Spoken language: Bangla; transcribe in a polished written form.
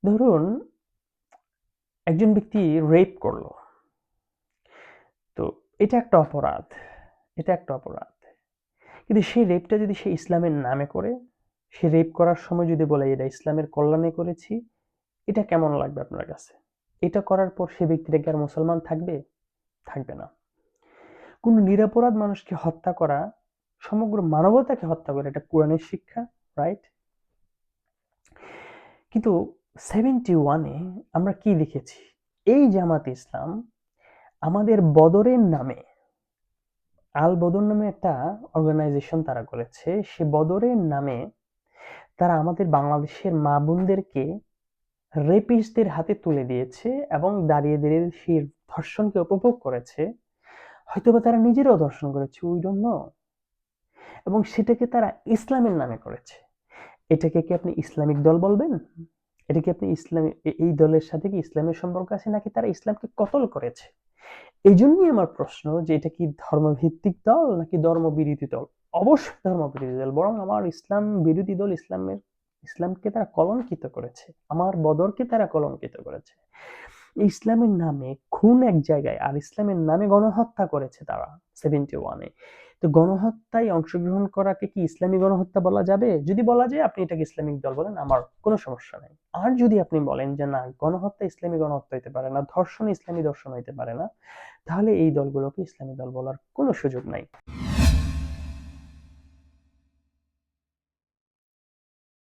ধরুন একজন ব্যক্তি রেপ করলো, তো এটা একটা অপরাধ, এটা একটা অপরাধ। কিন্তু সেই রেপটা যদি সে ইসলামের নামে করে, সে রেপ করার সময় যদি বলে এটা ইসলামের কল্যাণে করেছি, এটা কেমন লাগবে আপনার কাছে? এটা করার পর সে ব্যক্তিটা কি আর মুসলমান থাকবে? থাকবে না। কোন নিরপরাধ মানুষকে হত্যা করা, সমগ্র মানবতাকে হত্যা করা, এটা কোরআনের শিক্ষা, রাইট? কিন্তু 71-এ আমরা কি দেখেছি? এই জামাত ইসলাম আমাদের বদরের নামে, আল বদর নামে একটা অর্গানাইজেশন তারা করেছে। সে বদরের নামে তারা আমাদের বাংলাদেশের মা বোনদেরকে রেপিস্টদের হাতে তুলে দিয়েছে এবং দাঁড়িয়ে দাঁড়িয়ে সেই ধর্ষণকে উপভোগ করেছে। হয়তোবা তারা নিজেরাও ধর্ষণ করেছে, উই ডোন্ট নো। এবং সেটাকে তারা ইসলামের নামে করেছে। এটাকে কি আপনি ইসলামিক দল বলবেন? এটা কি আপনি ইসলামী, এই দলের সাথে কি ইসলামের সম্পর্ক আছে, নাকি তারা ইসলামকে কতল করেছে? এই জন্যই আমার প্রশ্ন যে এটা কি ধর্মভিত্তিক দল নাকি ধর্মবিরোধী দল? অবশ্যই ধর্মবিরোধী দল, বরং আমার ইসলাম বিরোধী দল। ইসলামকে তারা কলঙ্কিত করেছে, আমার বদরকে তারা কলঙ্কিত করেছে। ইসলামের নামে খুন এক জায়গায়, আর ইসলামের নামে গণহত্যা করেছে তারা 71-এ। তো গণহত্যায় অংশগ্রহণ করাকে কি ইসলামী গণহত্যা বলা যাবে? যদি বলা যায় আপনি এটাকে ইসলামিক দল বলেন, আমার কোনো সমস্যা নাই। আর যদি আপনি বলেন যে না, গণহত্যা ইসলামী গণহত্যা হইতে পারে না, ধর্ষণ ইসলামী ধর্ষণ হইতে পারে না, তাহলে এই দলগুলোকে ইসলামী দল বলার কোনো সুযোগ নাই।